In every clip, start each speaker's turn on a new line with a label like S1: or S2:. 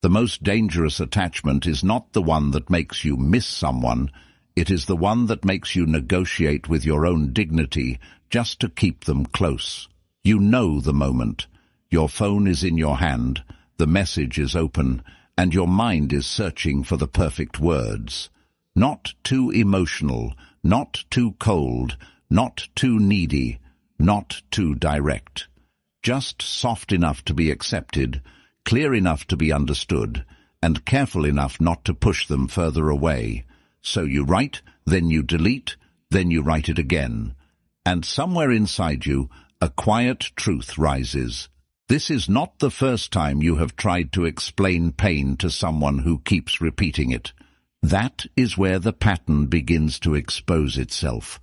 S1: The most dangerous attachment is not the one that makes you miss someone. It is the one that makes you negotiate with your own dignity just to keep them close. You know the moment. Your phone is in your hand, the message is open, and your mind is searching for the perfect words. Not too emotional, not too cold, not too needy, not too direct. Just soft enough to be accepted, clear enough to be understood, and careful enough not to push them further away. So you write, then you delete, then you write it again. And somewhere inside you, a quiet truth rises. This is not the first time you have tried to explain pain to someone who keeps repeating it. That is where the pattern begins to expose itself.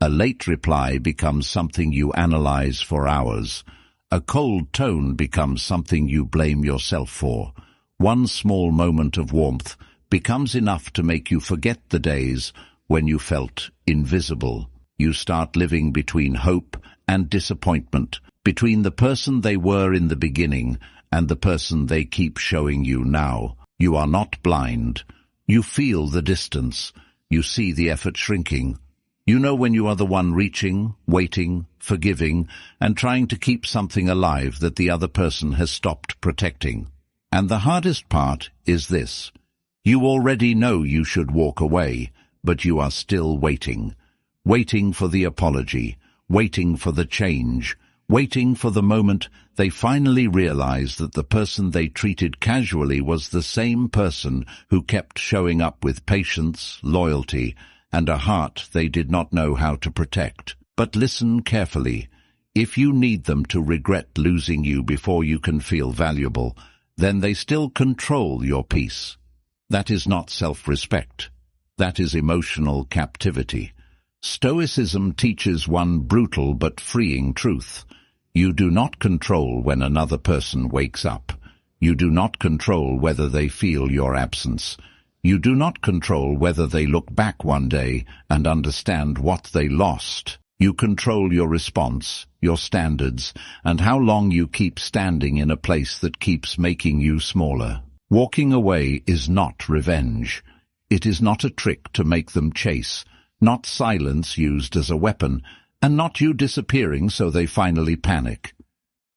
S1: A late reply becomes something you analyze for hours. A cold tone becomes something you blame yourself for. One small moment of warmth becomes enough to make you forget the days when you felt invisible. You start living between hope and disappointment, between the person they were in the beginning and the person they keep showing you now. You are not blind. You feel the distance. You see the effort shrinking. You know when you are the one reaching, waiting, forgiving, and trying to keep something alive that the other person has stopped protecting. And the hardest part is this. You already know you should walk away, but you are still waiting. Waiting for the apology, waiting for the change, waiting for the moment they finally realize that the person they treated casually was the same person who kept showing up with patience, loyalty, and a heart they did not know how to protect. But listen carefully. If you need them to regret losing you before you can feel valuable, then they still control your peace. That is not self-respect. That is emotional captivity. Stoicism teaches one brutal but freeing truth. You do not control when another person wakes up. You do not control whether they feel your absence. You do not control whether they look back one day and understand what they lost. You control your response, your standards, and how long you keep standing in a place that keeps making you smaller. Walking away is not revenge. It is not a trick to make them chase, not silence used as a weapon, and not you disappearing so they finally panic.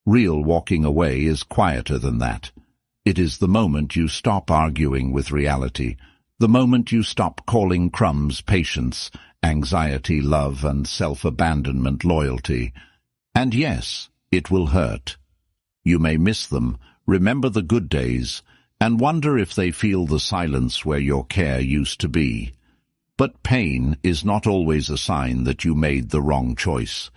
S1: Real walking away is quieter than that. It is the moment you stop arguing with reality, the moment you stop calling crumbs patience, anxiety love, and self-abandonment loyalty. And yes, it will hurt. You may miss them, remember the good days, and wonder if they feel the silence where your care used to be. But pain is not always a sign that you made the wrong choice.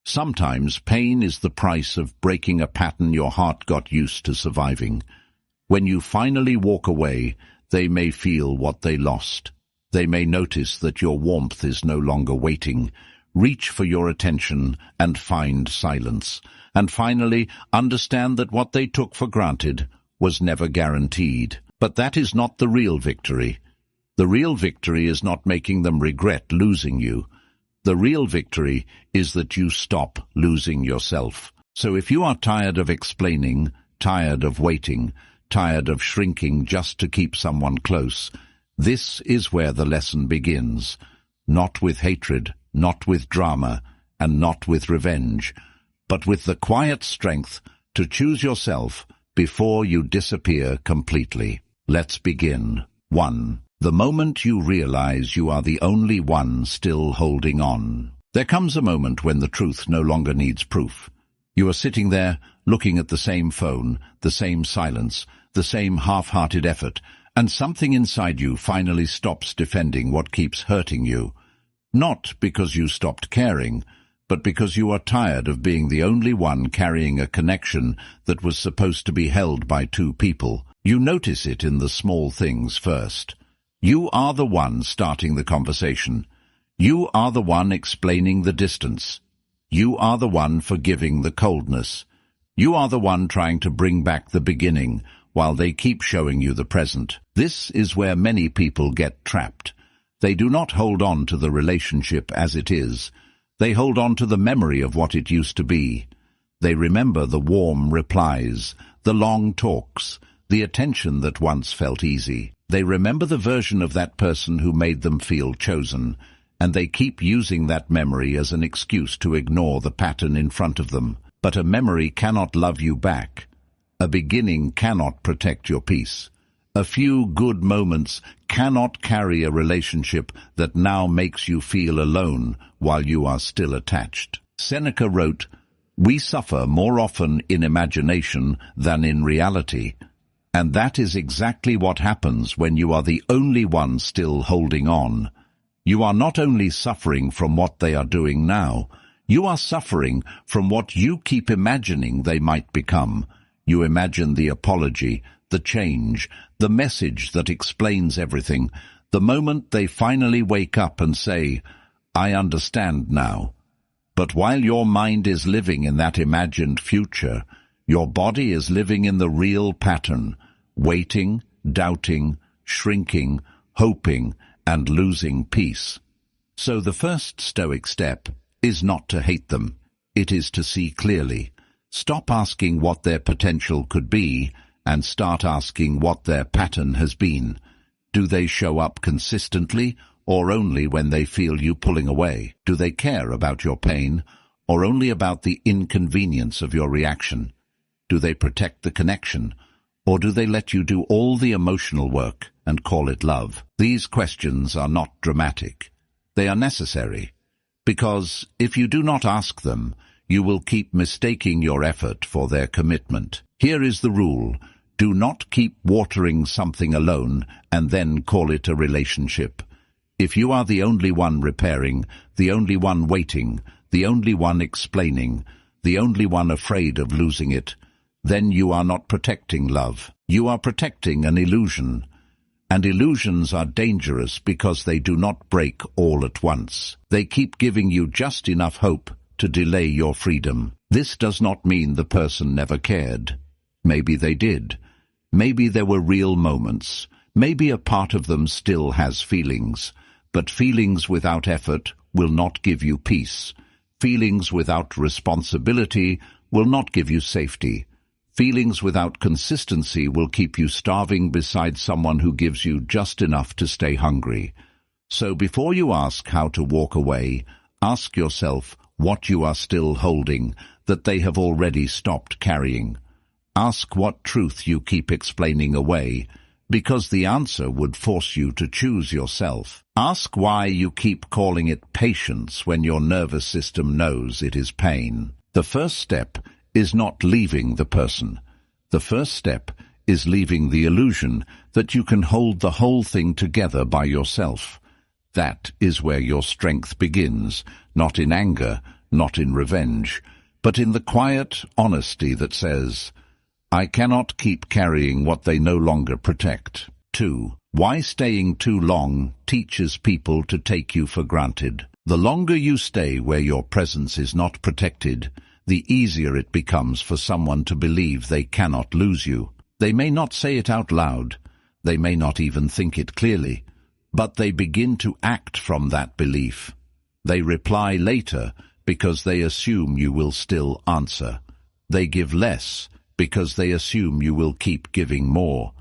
S1: Sometimes pain is the price of breaking a pattern your heart got used to surviving. When you finally walk away, they may feel what they lost. They may notice that your warmth is no longer waiting, reach for your attention and find silence, and finally understand that what they took for granted was never guaranteed. But that is not the real victory. The real victory is not making them regret losing you. The real victory is that you stop losing yourself. So if you are tired of explaining, tired of waiting, tired of shrinking just to keep someone close, this is where the lesson begins. Not with hatred, not with drama, and not with revenge, but with the quiet strength to choose yourself before you disappear completely. Let's begin. 1. The moment you realize you are the only one still holding on. There comes a moment when the truth no longer needs proof. You are sitting there, looking at the same phone, the same silence, the same half-hearted effort, and something inside you finally stops defending what keeps hurting you. Not because you stopped caring, but because you are tired of being the only one carrying a connection that was supposed to be held by two people. You notice it in the small things first. You are the one starting the conversation. You are the one explaining the distance. You are the one forgiving the coldness. You are the one trying to bring back the beginning, while they keep showing you the present. This is where many people get trapped. They do not hold on to the relationship as it is. They hold on to the memory of what it used to be. They remember the warm replies, the long talks, the attention that once felt easy. They remember the version of that person who made them feel chosen, and they keep using that memory as an excuse to ignore the pattern in front of them. But a memory cannot love you back. A beginning cannot protect your peace. A few good moments cannot carry a relationship that now makes you feel alone while you are still attached. Seneca wrote, "We suffer more often in imagination than in reality." And that is exactly what happens when you are the only one still holding on. You are not only suffering from what they are doing now, you are suffering from what you keep imagining they might become. You imagine the apology, the change, the message that explains everything, the moment they finally wake up and say, "I understand now." But while your mind is living in that imagined future, your body is living in the real pattern, waiting, doubting, shrinking, hoping, and losing peace. So the first Stoic step is not to hate them. It is to see clearly. Stop asking what their potential could be and start asking what their pattern has been. Do they show up consistently or only when they feel you pulling away? Do they care about your pain or only about the inconvenience of your reaction? Do they protect the connection or do they let you do all the emotional work and call it love? These questions are not dramatic. They are necessary, because if you do not ask them, you will keep mistaking your effort for their commitment. Here is the rule: do not keep watering something alone and then call it a relationship. If you are the only one repairing, the only one waiting, the only one explaining, the only one afraid of losing it, then you are not protecting love. You are protecting an illusion. And illusions are dangerous because they do not break all at once. They keep giving you just enough hope to delay your freedom. This does not mean the person never cared. Maybe they did. Maybe there were real moments. Maybe a part of them still has feelings. But feelings without effort will not give you peace. Feelings without responsibility will not give you safety. Feelings without consistency will keep you starving beside someone who gives you just enough to stay hungry. So before you ask how to walk away, ask yourself what you are still holding that they have already stopped carrying. Ask what truth you keep explaining away, because the answer would force you to choose yourself. Ask why you keep calling it patience when your nervous system knows it is pain. The first step is not leaving the person. The first step is leaving the illusion that you can hold the whole thing together by yourself. That is where your strength begins, not in anger, not in revenge, but in the quiet honesty that says, "I cannot keep carrying what they no longer protect." 2. Why staying too long teaches people to take you for granted. The longer you stay where your presence is not protected, the easier it becomes for someone to believe they cannot lose you. They may not say it out loud, they may not even think it clearly, but they begin to act from that belief. They reply later because they assume you will still answer. They give less because they assume you will keep giving more.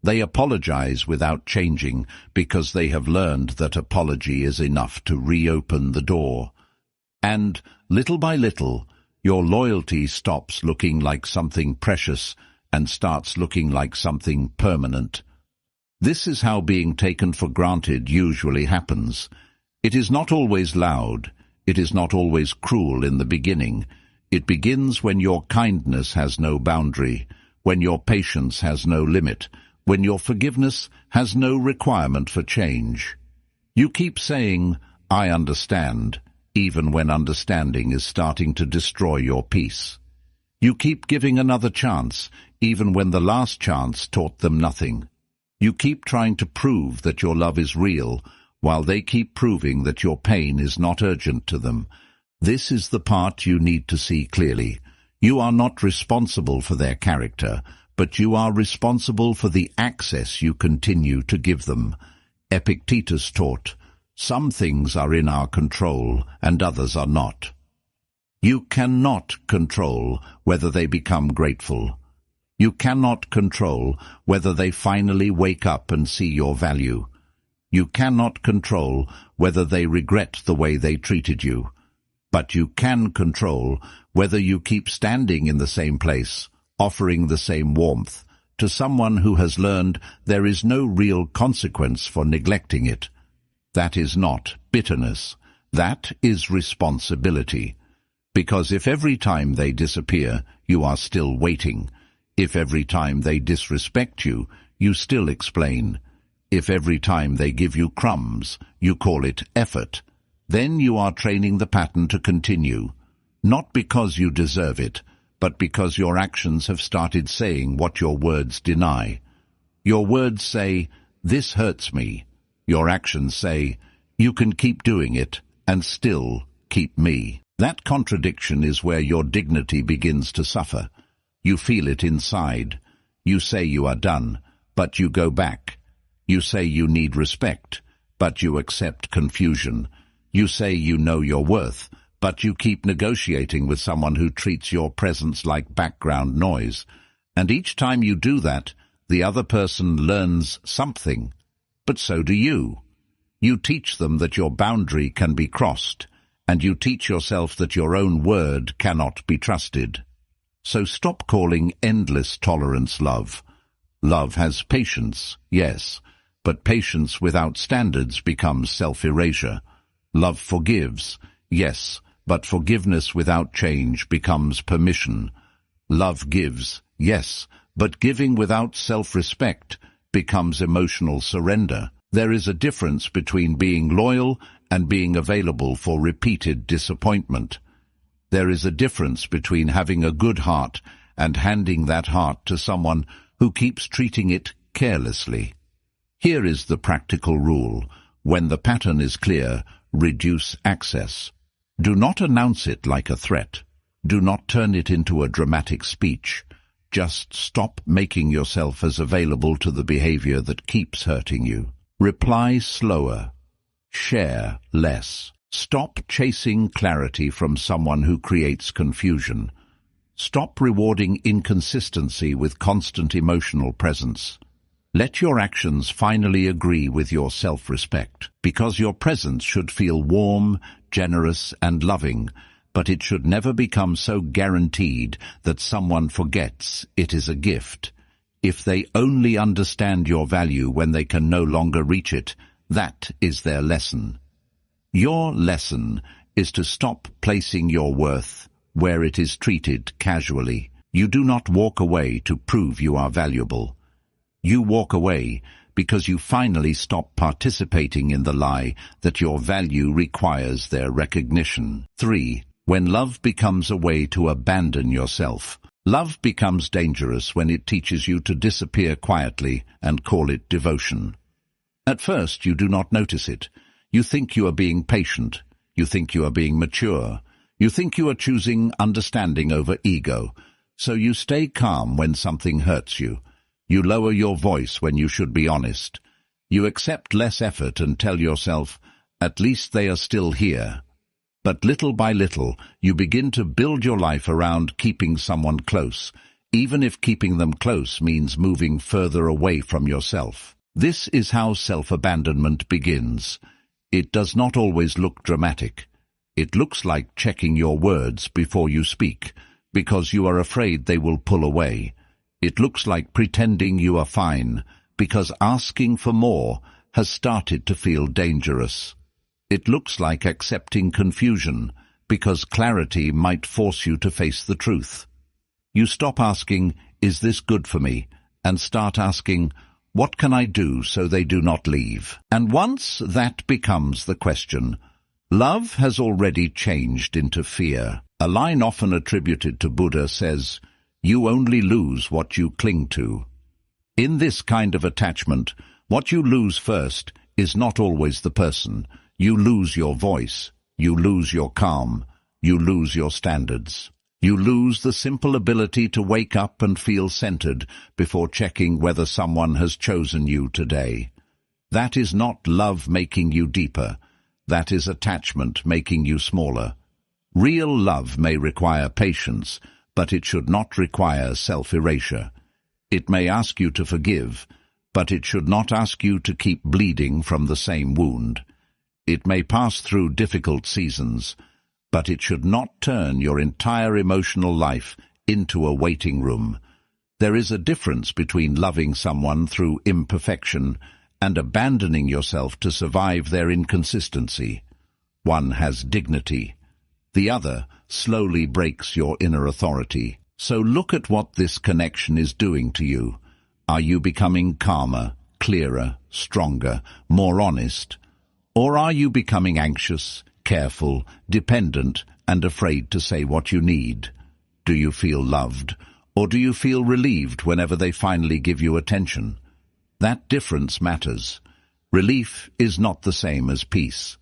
S1: They apologize without changing because they have learned that apology is enough to reopen the door. And little by little, your loyalty stops looking like something precious and starts looking like something permanent. This is how being taken for granted usually happens. It is not always loud. It is not always cruel in the beginning. It begins when your kindness has no boundary, when your patience has no limit, when your forgiveness has no requirement for change. You keep saying, "I understand," even when understanding is starting to destroy your peace. You keep giving another chance, even when the last chance taught them nothing. You keep trying to prove that your love is real, while they keep proving that your pain is not urgent to them. This is the part you need to see clearly. You are not responsible for their character, but you are responsible for the access you continue to give them. Epictetus taught, "Some things are in our control and others are not." You cannot control whether they become grateful. You cannot control whether they finally wake up and see your value. You cannot control whether they regret the way they treated you. But you can control whether you keep standing in the same place, offering the same warmth, to someone who has learned there is no real consequence for neglecting it. That is not bitterness. That is responsibility. Because if every time they disappear, you are still waiting. If every time they disrespect you, you still explain. If every time they give you crumbs, you call it effort, then you are training the pattern to continue. Not because you deserve it, but because your actions have started saying what your words deny. Your words say, "This hurts me." Your actions say, "You can keep doing it and still keep me." That contradiction is where your dignity begins to suffer. You feel it inside. You say you are done, but you go back. You say you need respect, but you accept confusion. You say you know your worth, but you keep negotiating with someone who treats your presence like background noise. And each time you do that, the other person learns something. But so do you. You teach them that your boundary can be crossed, and you teach yourself that your own word cannot be trusted. So stop calling endless tolerance love. Love has patience, yes, but patience without standards becomes self-erasure. Love forgives, yes, but forgiveness without change becomes permission. Love gives, yes, but giving without self-respect becomes emotional surrender. There is a difference between being loyal and being available for repeated disappointment. There is a difference between having a good heart and handing that heart to someone who keeps treating it carelessly. Here is the practical rule. When the pattern is clear, reduce access. Do not announce it like a threat. Do not turn it into a dramatic speech. Just stop making yourself as available to the behavior that keeps hurting you. Reply slower. Share less. Stop chasing clarity from someone who creates confusion. Stop rewarding inconsistency with constant emotional presence. Let your actions finally agree with your self-respect, because your presence should feel warm, generous, and loving, but it should never become so guaranteed that someone forgets it is a gift. If they only understand your value when they can no longer reach it, that is their lesson. Your lesson is to stop placing your worth where it is treated casually. You do not walk away to prove you are valuable. You walk away because you finally stop participating in the lie that your value requires their recognition. 3. When love becomes a way to abandon yourself. Love becomes dangerous when it teaches you to disappear quietly and call it devotion. At first you do not notice it. You think you are being patient. You think you are being mature. You think you are choosing understanding over ego. So you stay calm when something hurts you. You lower your voice when you should be honest. You accept less effort and tell yourself, at least they are still here. But little by little, you begin to build your life around keeping someone close, even if keeping them close means moving further away from yourself. This is how self-abandonment begins. It does not always look dramatic. It looks like checking your words before you speak, because you are afraid they will pull away. It looks like pretending you are fine, because asking for more has started to feel dangerous. It looks like accepting confusion, because clarity might force you to face the truth. You stop asking, "Is this good for me?" and start asking, "What can I do so they do not leave?" And once that becomes the question, love has already changed into fear. A line often attributed to Buddha says, "You only lose what you cling to." In this kind of attachment, what you lose first is not always the person. You lose your voice, you lose your calm, you lose your standards. You lose the simple ability to wake up and feel centered before checking whether someone has chosen you today. That is not love making you deeper. That is attachment making you smaller. Real love may require patience, but it should not require self-erasure. It may ask you to forgive, but it should not ask you to keep bleeding from the same wound. It may pass through difficult seasons, but it should not turn your entire emotional life into a waiting room. There is a difference between loving someone through imperfection and abandoning yourself to survive their inconsistency. One has dignity. The other slowly breaks your inner authority. So look at what this connection is doing to you. Are you becoming calmer, clearer, stronger, more honest? Or are you becoming anxious, careful, dependent, and afraid to say what you need? Do you feel loved, or do you feel relieved whenever they finally give you attention? That difference matters. Relief is not the same as peace.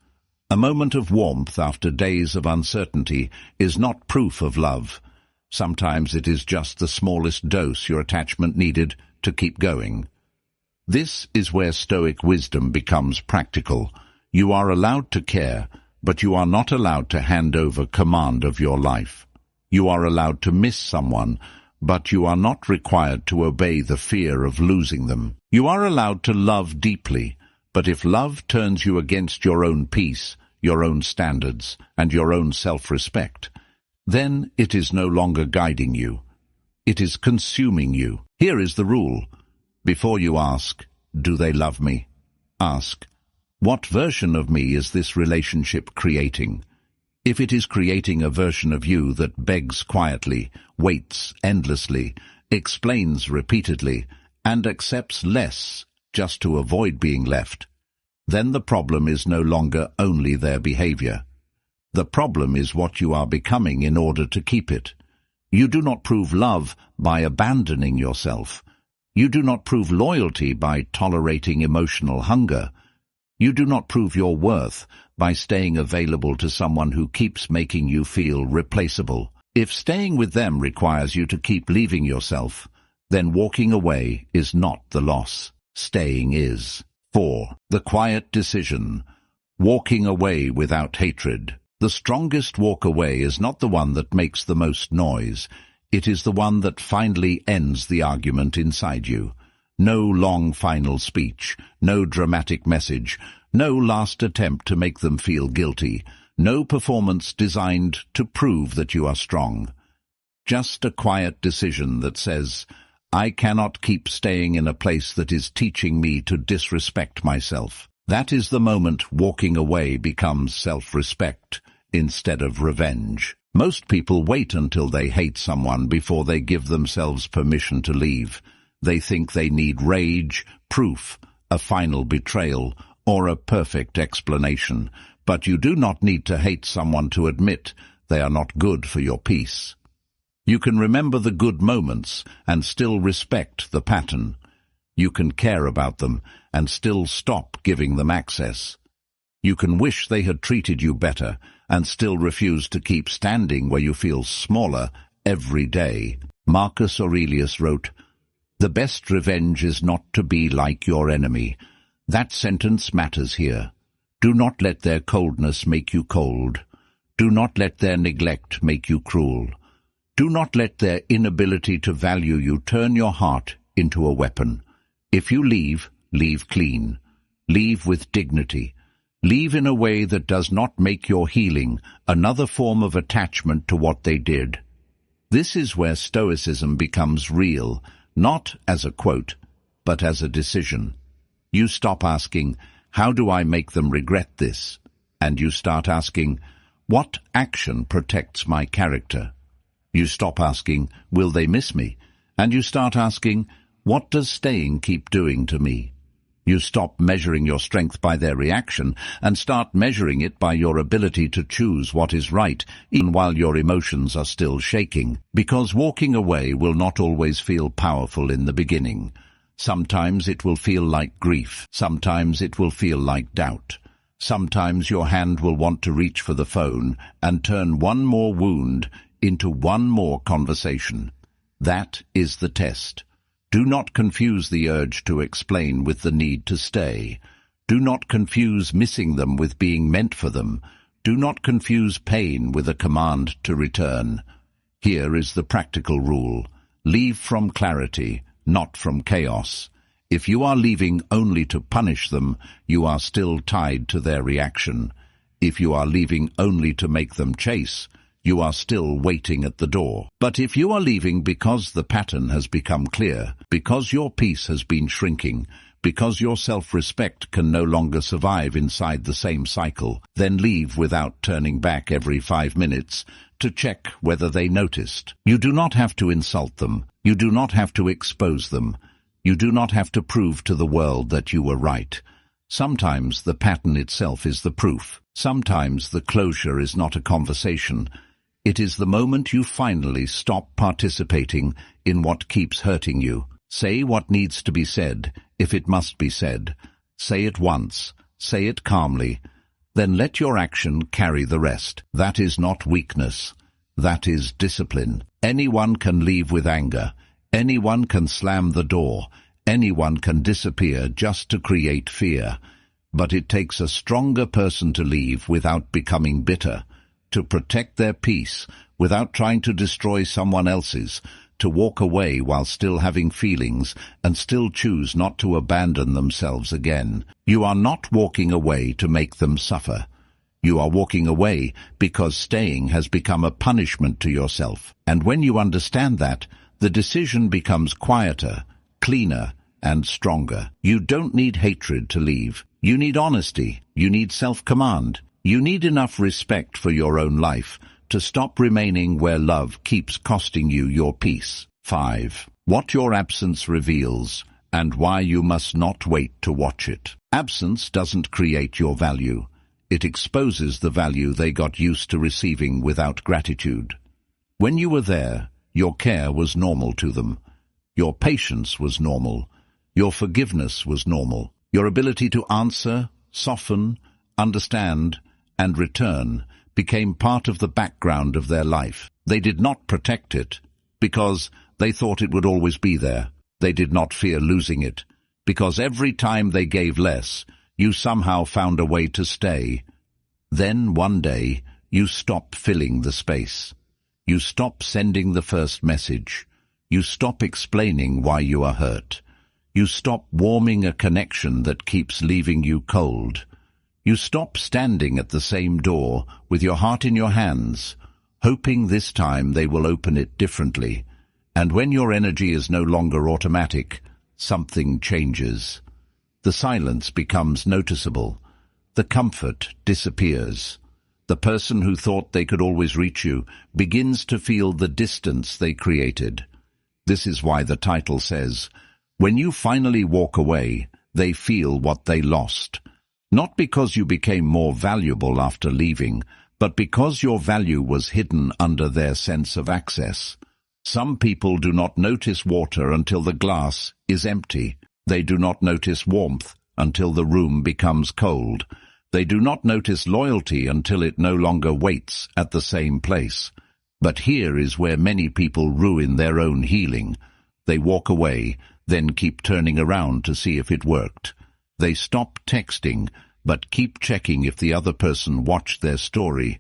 S1: A moment of warmth after days of uncertainty is not proof of love. Sometimes it is just the smallest dose your attachment needed to keep going. This is where Stoic wisdom becomes practical. You are allowed to care, but you are not allowed to hand over command of your life. You are allowed to miss someone, but you are not required to obey the fear of losing them. You are allowed to love deeply, but if love turns you against your own peace, your own standards, and your own self-respect, then it is no longer guiding you. It is consuming you. Here is the rule. Before you ask, do they love me? Ask, what version of me is this relationship creating? If it is creating a version of you that begs quietly, waits endlessly, explains repeatedly, and accepts less just to avoid being left, then the problem is no longer only their behavior. The problem is what you are becoming in order to keep it. You do not prove love by abandoning yourself. You do not prove loyalty by tolerating emotional hunger. You do not prove your worth by staying available to someone who keeps making you feel replaceable. If staying with them requires you to keep leaving yourself, then walking away is not the loss. Staying is. 4. The quiet decision. Walking away without hatred. The strongest walk away is not the one that makes the most noise. It is the one that finally ends the argument inside you. No long final speech, no dramatic message, no last attempt to make them feel guilty, no performance designed to prove that you are strong. Just a quiet decision that says, I cannot keep staying in a place that is teaching me to disrespect myself. That is the moment walking away becomes self-respect instead of revenge. Most people wait until they hate someone before they give themselves permission to leave. They think they need rage, proof, a final betrayal, or a perfect explanation. But you do not need to hate someone to admit they are not good for your peace. You can remember the good moments and still respect the pattern. You can care about them and still stop giving them access. You can wish they had treated you better and still refuse to keep standing where you feel smaller every day. Marcus Aurelius wrote, "The best revenge is not to be like your enemy." That sentence matters here. Do not let their coldness make you cold. Do not let their neglect make you cruel. Do not let their inability to value you turn your heart into a weapon. If you leave, leave clean. Leave with dignity. Leave in a way that does not make your healing another form of attachment to what they did. This is where Stoicism becomes real, not as a quote, but as a decision. You stop asking, how do I make them regret this? And you start asking, what action protects my character? You stop asking, will they miss me? And you start asking, what does staying keep doing to me? You stop measuring your strength by their reaction and start measuring it by your ability to choose what is right, even while your emotions are still shaking. Because walking away will not always feel powerful in the beginning. Sometimes it will feel like grief. Sometimes it will feel like doubt. Sometimes your hand will want to reach for the phone and turn one more wound into one more conversation. That is the test. Do not confuse the urge to explain with the need to stay. Do not confuse missing them with being meant for them. Do not confuse pain with a command to return. Here is the practical rule. Leave from clarity, not from chaos. If you are leaving only to punish them, you are still tied to their reaction. If you are leaving only to make them chase, you are still waiting at the door. But if you are leaving because the pattern has become clear, because your peace has been shrinking, because your self-respect can no longer survive inside the same cycle, then leave without turning back every 5 minutes to check whether they noticed. You do not have to insult them. You do not have to expose them. You do not have to prove to the world that you were right. Sometimes the pattern itself is the proof. Sometimes the closure is not a conversation. It is the moment you finally stop participating in what keeps hurting you. Say what needs to be said, if it must be said. Say it once. Say it calmly. Then let your action carry the rest. That is not weakness. That is discipline. Anyone can leave with anger. Anyone can slam the door. Anyone can disappear just to create fear. But it takes a stronger person to leave without becoming bitter, to protect their peace without trying to destroy someone else's, to walk away while still having feelings and still choose not to abandon themselves again. You are not walking away to make them suffer. You are walking away because staying has become a punishment to yourself. And when you understand that, the decision becomes quieter, cleaner, and stronger. You don't need hatred to leave. You need honesty. You need self-command. You need enough respect for your own life to stop remaining where love keeps costing you your peace. 5. What your absence reveals, and why you must not wait to watch it. Absence doesn't create your value. It exposes the value they got used to receiving without gratitude. When you were there, your care was normal to them. Your patience was normal. Your forgiveness was normal. Your ability to answer, soften, understand, and return became part of the background of their life. They did not protect it because they thought it would always be there. They did not fear losing it because every time they gave less, you somehow found a way to stay. Then one day, you stop filling the space. You stop sending the first message. You stop explaining why you are hurt. You stop warming a connection that keeps leaving you cold. You stop standing at the same door with your heart in your hands, hoping this time they will open it differently. And when your energy is no longer automatic, something changes. The silence becomes noticeable. The comfort disappears. The person who thought they could always reach you begins to feel the distance they created. This is why the title says, when you finally walk away, they feel what they lost. Not because you became more valuable after leaving, but because your value was hidden under their sense of access. Some people do not notice water until the glass is empty. They do not notice warmth until the room becomes cold. They do not notice loyalty until it no longer waits at the same place. But here is where many people ruin their own healing. They walk away, then keep turning around to see if it worked. They stop texting, but keep checking if the other person watched their story.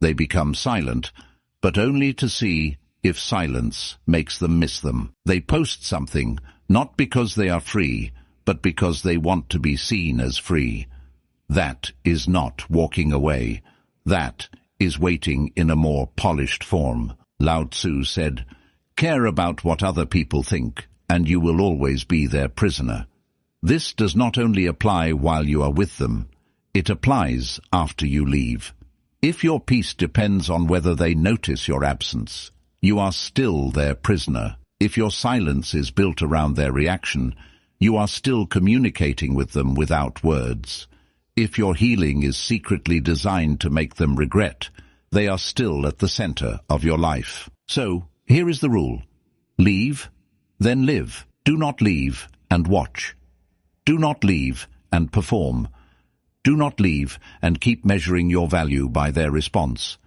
S1: They become silent, but only to see if silence makes them miss them. They post something, not because they are free, but because they want to be seen as free. That is not walking away. That is waiting in a more polished form. Lao Tzu said, "Care about what other people think, and you will always be their prisoner." This does not only apply while you are with them, it applies after you leave. If your peace depends on whether they notice your absence, you are still their prisoner. If your silence is built around their reaction, you are still communicating with them without words. If your healing is secretly designed to make them regret, they are still at the center of your life. So, here is the rule. Leave, then live. Do not leave and watch. Do not leave and perform. Do not leave and keep measuring your value by their response.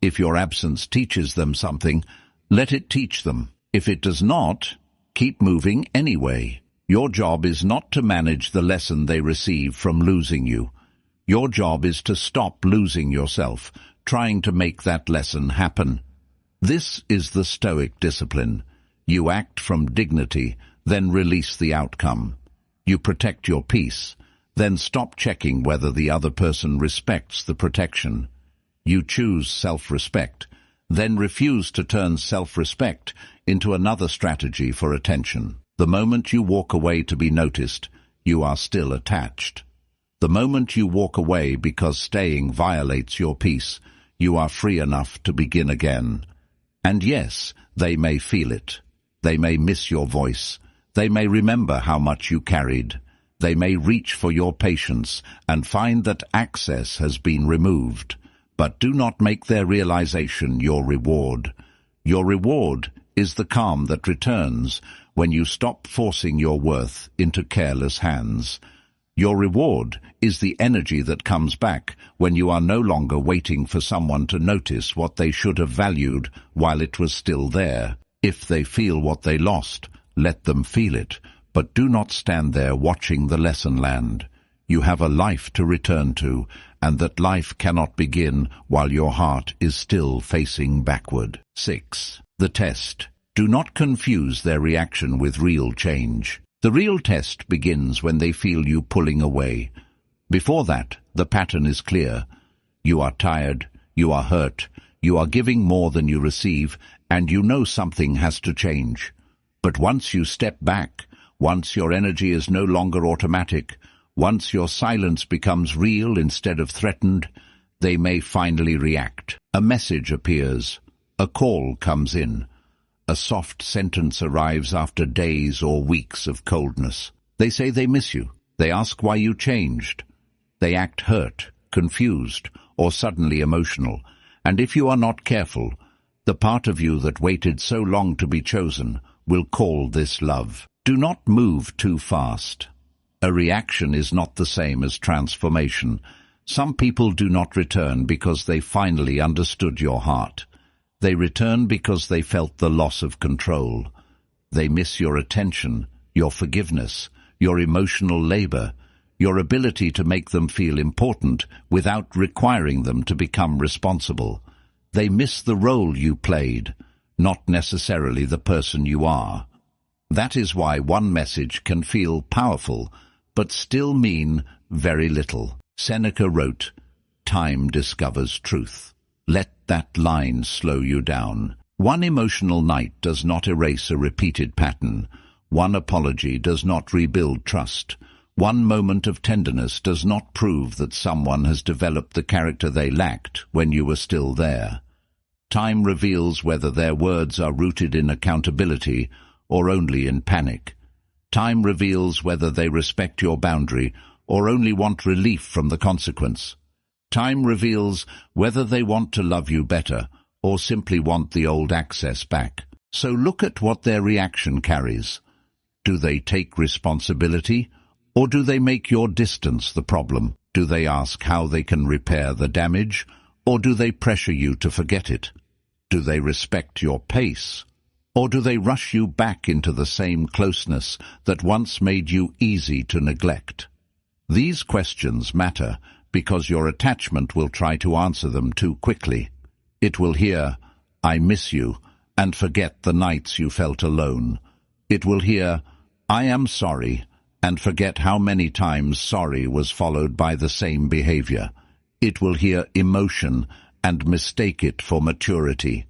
S1: If your absence teaches them something, let it teach them. If it does not, keep moving anyway. Your job is not to manage the lesson they receive from losing you. Your job is to stop losing yourself, trying to make that lesson happen. This is the Stoic discipline. You act from dignity, then release the outcome. You protect your peace, then stop checking whether the other person respects the protection. You choose self-respect, then refuse to turn self-respect into another strategy for attention. The moment you walk away to be noticed, you are still attached. The moment you walk away because staying violates your peace, you are free enough to begin again. And yes, they may feel it. They may miss your voice. They may remember how much you carried. They may reach for your patience and find that access has been removed. But do not make their realization your reward. Your reward is the calm that returns when you stop forcing your worth into careless hands. Your reward is the energy that comes back when you are no longer waiting for someone to notice what they should have valued while it was still there. If they feel what they lost, let them feel it, but do not stand there watching the lesson land. You have a life to return to, and that life cannot begin while your heart is still facing backward. 6. The test. Do not confuse their reaction with real change. The real test begins when they feel you pulling away. Before that, the pattern is clear. You are tired, you are hurt, you are giving more than you receive, and you know something has to change. But once you step back, once your energy is no longer automatic, once your silence becomes real instead of threatened, they may finally react. A message appears. A call comes in. A soft sentence arrives after days or weeks of coldness. They say they miss you. They ask why you changed. They act hurt, confused, or suddenly emotional. And if you are not careful, the part of you that waited so long to be chosen will call this love. Do not move too fast. A reaction is not the same as transformation. Some people do not return because they finally understood your heart. They return because they felt the loss of control. They miss your attention, your forgiveness, your emotional labor, your ability to make them feel important without requiring them to become responsible. They miss the role you played, not necessarily the person you are. That is why one message can feel powerful, but still mean very little. Seneca wrote, "Time discovers truth." Let that line slow you down. One emotional night does not erase a repeated pattern. One apology does not rebuild trust. One moment of tenderness does not prove that someone has developed the character they lacked when you were still there. Time reveals whether their words are rooted in accountability or only in panic. Time reveals whether they respect your boundary or only want relief from the consequence. Time reveals whether they want to love you better or simply want the old access back. So look at what their reaction carries. Do they take responsibility, or do they make your distance the problem? Do they ask how they can repair the damage, or do they pressure you to forget it? Do they respect your pace, or do they rush you back into the same closeness that once made you easy to neglect? These questions matter because your attachment will try to answer them too quickly. It will hear, "I miss you," and forget the nights you felt alone. It will hear, "I am sorry," and forget how many times sorry was followed by the same behavior. It will hear emotion and mistake it for maturity.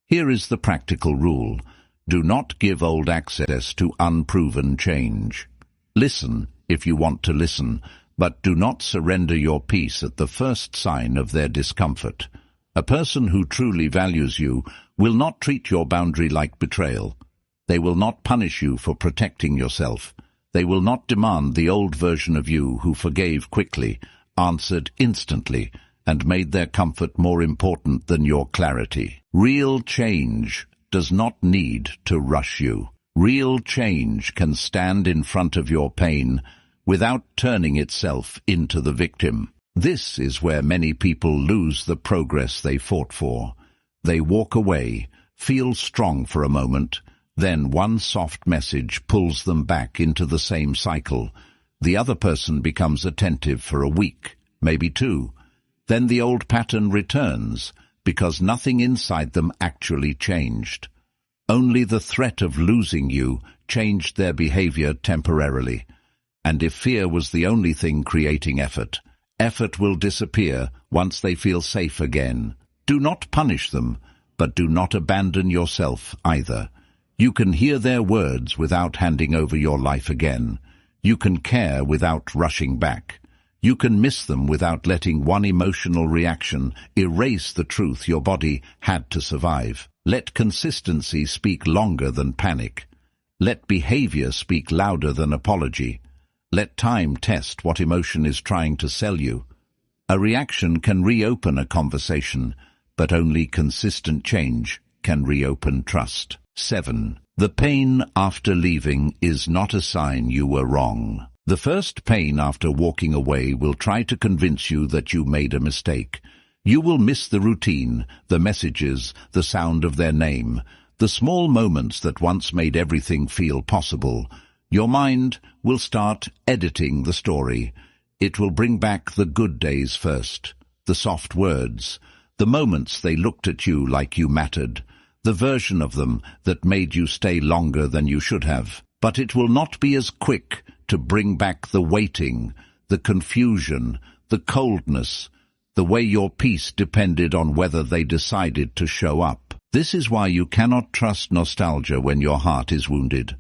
S1: Here is the practical rule. Do not give old access to unproven change. Listen if you want to listen, but do not surrender your peace at the first sign of their discomfort. A person who truly values you will not treat your boundary like betrayal. They will not punish you for protecting yourself. They will not demand the old version of you who forgave quickly, answered instantly, and made their comfort more important than your clarity. Real change does not need to rush you. Real change can stand in front of your pain without turning itself into the victim. This is where many people lose the progress they fought for. They walk away, feel strong for a moment, then one soft message pulls them back into the same cycle. The other person becomes attentive for a week, maybe two. Then the old pattern returns, because nothing inside them actually changed. Only the threat of losing you changed their behavior temporarily. And if fear was the only thing creating effort, effort will disappear once they feel safe again. Do not punish them, but do not abandon yourself either. You can hear their words without handing over your life again. You can care without rushing back. You can miss them without letting one emotional reaction erase the truth your body had to survive. Let consistency speak longer than panic. Let behavior speak louder than apology. Let time test what emotion is trying to sell you. A reaction can reopen a conversation, but only consistent change can reopen trust. 7. The pain after leaving is not a sign you were wrong. The first pain after walking away will try to convince you that you made a mistake. You will miss the routine, the messages, the sound of their name, the small moments that once made everything feel possible. Your mind will start editing the story. It will bring back the good days first, the soft words, the moments they looked at you like you mattered, the version of them that made you stay longer than you should have. But it will not be as quick to bring back the waiting, the confusion, the coldness, the way your peace depended on whether they decided to show up. This is why you cannot trust nostalgia when your heart is wounded.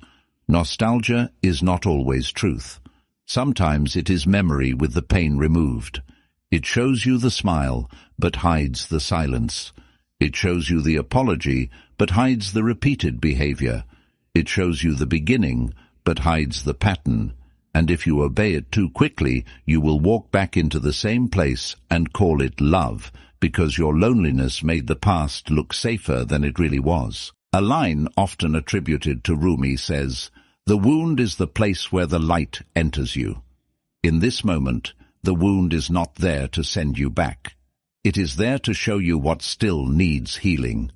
S1: Nostalgia is not always truth. Sometimes it is memory with the pain removed. It shows you the smile, but hides the silence. It shows you the apology, but hides the repeated behavior. It shows you the beginning, but hides the pattern. And if you obey it too quickly, you will walk back into the same place and call it love, because your loneliness made the past look safer than it really was. A line often attributed to Rumi says, "The wound is the place where the light enters you." In this moment, the wound is not there to send you back. It is there to show you what still needs healing.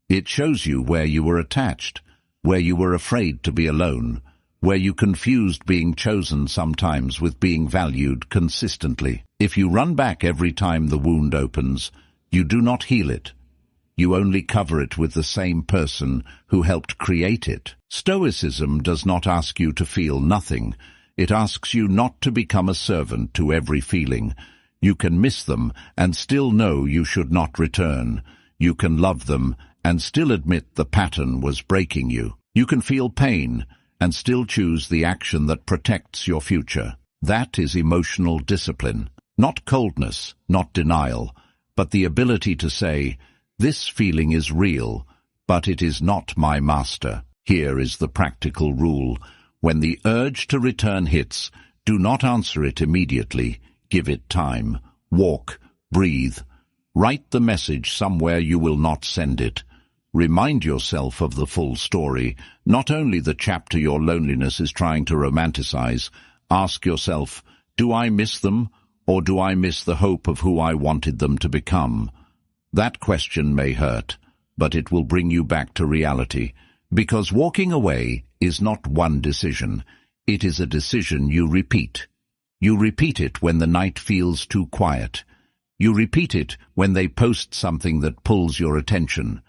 S1: It shows you where you were attached, where you were afraid to be alone, where you confused being chosen sometimes with being valued consistently. If you run back every time the wound opens, you do not heal it. You only cover it with the same person who helped create it. Stoicism does not ask you to feel nothing. It asks you not to become a servant to every feeling. You can miss them and still know you should not return. You can love them and still admit the pattern was breaking you. You can feel pain and still choose the action that protects your future. That is emotional discipline. Not coldness, not denial, but the ability to say, "This feeling is real, but it is not my master." Here is the practical rule. When the urge to return hits, do not answer it immediately. Give it time. Walk, breathe. Write the message somewhere you will not send it. Remind yourself of the full story, not only the chapter your loneliness is trying to romanticize. Ask yourself, do I miss them, or do I miss the hope of who I wanted them to become? That question may hurt, but it will bring you back to reality, because walking away is not one decision. It is a decision you repeat. You repeat it when the night feels too quiet. You repeat it when they post something that pulls your attention.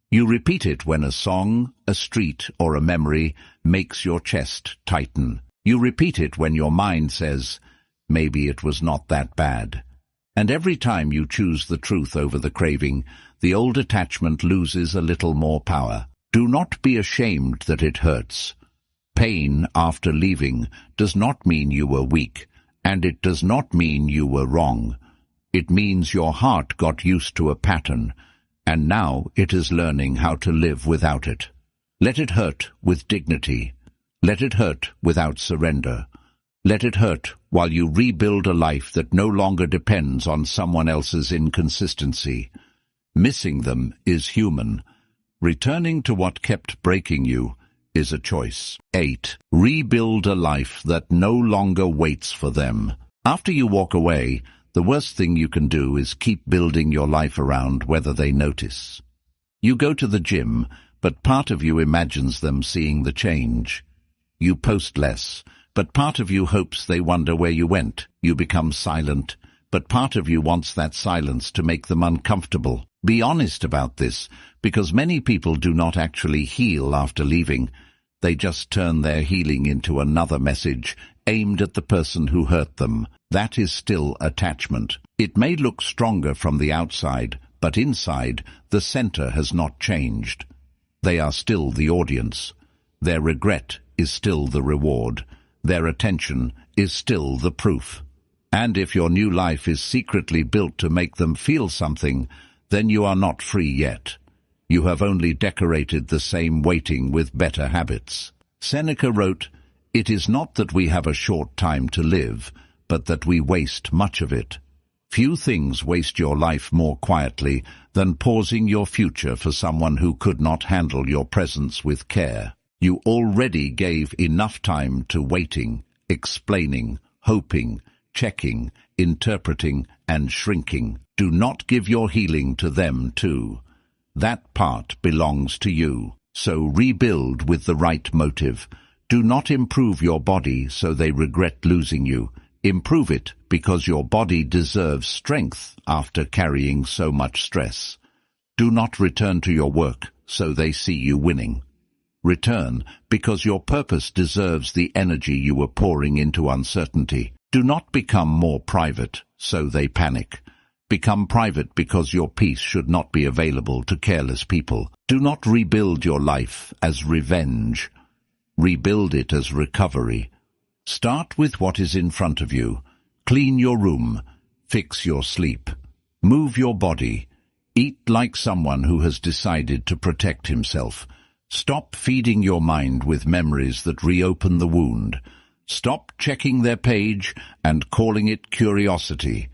S1: You repeat it when a song, a street, or a memory makes your chest tighten. You repeat it when your mind says, maybe it was not that bad. And every time you choose the truth over the craving, the old attachment loses a little more power. Do not be ashamed that it hurts. Pain after leaving does not mean you were weak, and it does not mean you were wrong. It means your heart got used to a pattern, and now it is learning how to live without it. Let it hurt with dignity. Let it hurt without surrender. Let it hurt while you rebuild a life that no longer depends on someone else's inconsistency. Missing them is human. Returning to what kept breaking you is a choice. 8. Rebuild a life that no longer waits for them. After you walk away, the worst thing you can do is keep building your life around whether they notice. You go to the gym, but part of you imagines them seeing the change. You post less, but part of you hopes they wonder where you went. You become silent, but part of you wants that silence to make them uncomfortable. Be honest about this, because many people do not actually heal after leaving. They just turn their healing into another message aimed at the person who hurt them. That is still attachment. It may look stronger from the outside, but inside, the center has not changed. They are still the audience. Their regret is still the reward. Their attention is still the proof. And if your new life is secretly built to make them feel something, then you are not free yet. You have only decorated the same waiting with better habits. Seneca wrote, "It is not that we have a short time to live, but that we waste much of it." Few things waste your life more quietly than pausing your future for someone who could not handle your presence with care. You already gave enough time to waiting, explaining, hoping, checking, interpreting, and shrinking. Do not give your healing to them too. That part belongs to you. So rebuild with the right motive. Do not improve your body so they regret losing you. Improve it because your body deserves strength after carrying so much stress. Do not return to your work so they see you winning. Return because your purpose deserves the energy you were pouring into uncertainty. Do not become more private so they panic. Become private because your peace should not be available to careless people. Do not rebuild your life as revenge. Rebuild it as recovery. Start with what is in front of you. Clean your room. Fix your sleep. Move your body. Eat like someone who has decided to protect himself. Stop feeding your mind with memories that reopen the wound. Stop checking their page and calling it curiosity.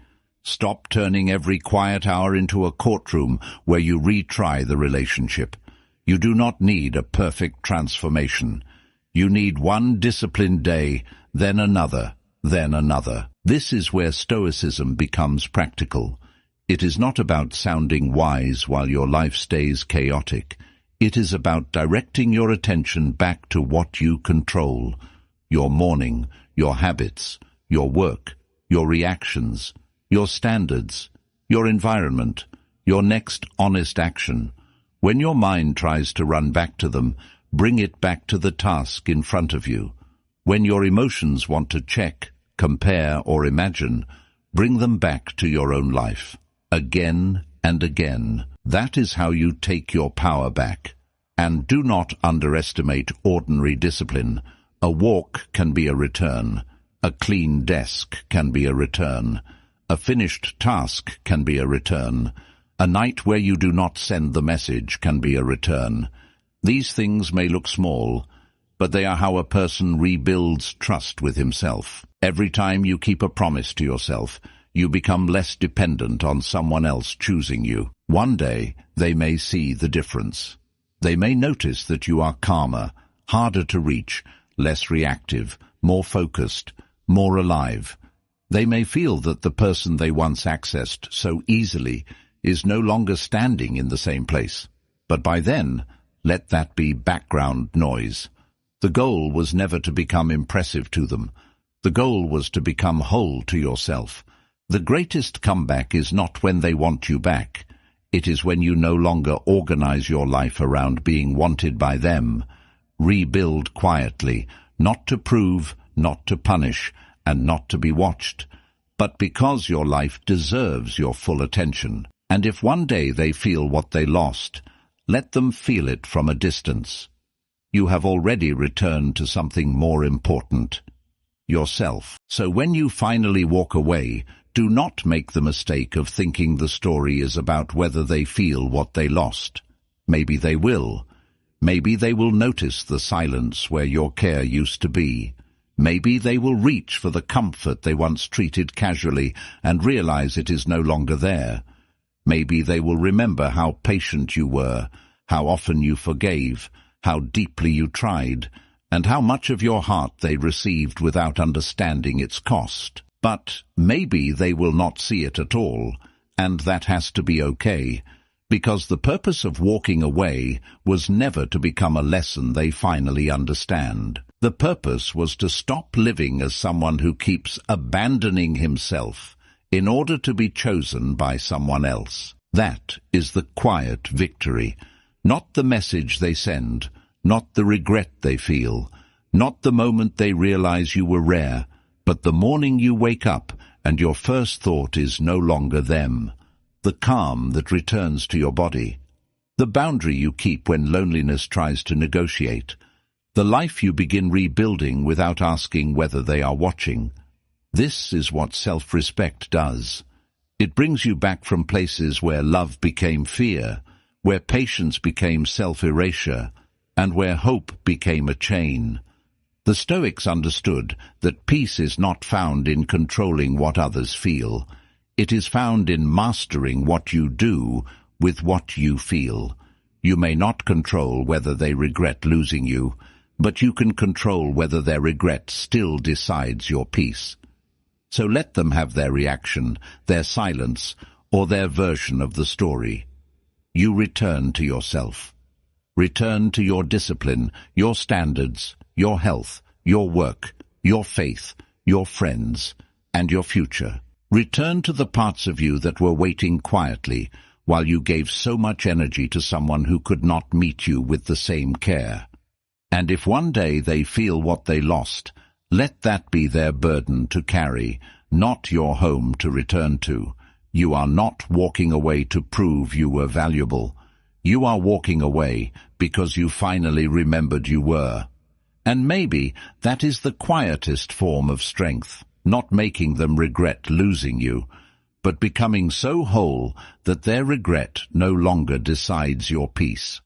S1: Stop turning every quiet hour into a courtroom where you retry the relationship. You do not need a perfect transformation. You need one disciplined day, then another, then another. This is where Stoicism becomes practical. It is not about sounding wise while your life stays chaotic. It is about directing your attention back to what you control. Your morning, your habits, your work, your reactions, your standards, your environment, your next honest action. When your mind tries to run back to them, bring it back to the task in front of you. When your emotions want to check, compare, or imagine, bring them back to your own life. Again and again. That is how you take your power back. And do not underestimate ordinary discipline. A walk can be a return. A clean desk can be a return. A finished task can be a return. A night where you do not send the message can be a return. These things may look small, but they are how a person rebuilds trust with himself. Every time you keep a promise to yourself, you become less dependent on someone else choosing you. One day, they may see the difference. They may notice that you are calmer, harder to reach, less reactive, more focused, more alive. They may feel that the person they once accessed so easily is no longer standing in the same place. But by then, let that be background noise. The goal was never to become impressive to them. The goal was to become whole to yourself. The greatest comeback is not when they want you back. It is when you no longer organize your life around being wanted by them. Rebuild quietly, not to prove, not to punish, and not to be watched, but because your life deserves your full attention. And if one day they feel what they lost, let them feel it from a distance. You have already returned to something more important, yourself. So when you finally walk away, do not make the mistake of thinking the story is about whether they feel what they lost. Maybe they will. Maybe they will notice the silence where your care used to be. Maybe they will reach for the comfort they once treated casually and realize it is no longer there. Maybe they will remember how patient you were, how often you forgave, how deeply you tried, and how much of your heart they received without understanding its cost. But maybe they will not see it at all, and that has to be okay, because the purpose of walking away was never to become a lesson they finally understand. The purpose was to stop living as someone who keeps abandoning himself in order to be chosen by someone else. That is the quiet victory, not the message they send, not the regret they feel, not the moment they realize you were rare, but the morning you wake up and your first thought is no longer them, the calm that returns to your body, the boundary you keep when loneliness tries to negotiate, the life you begin rebuilding without asking whether they are watching. This is what self-respect does. It brings you back from places where love became fear, where patience became self-erasure, and where hope became a chain. The Stoics understood that peace is not found in controlling what others feel. It is found in mastering what you do with what you feel. You may not control whether they regret losing you, but you can control whether their regret still decides your peace. So let them have their reaction, their silence, or their version of the story. You return to yourself. Return to your discipline, your standards, your health, your work, your faith, your friends, and your future. Return to the parts of you that were waiting quietly while you gave so much energy to someone who could not meet you with the same care. And if one day they feel what they lost, let that be their burden to carry, not your home to return to. You are not walking away to prove you were valuable. You are walking away because you finally remembered you were. And maybe that is the quietest form of strength, not making them regret losing you, but becoming so whole that their regret no longer decides your peace.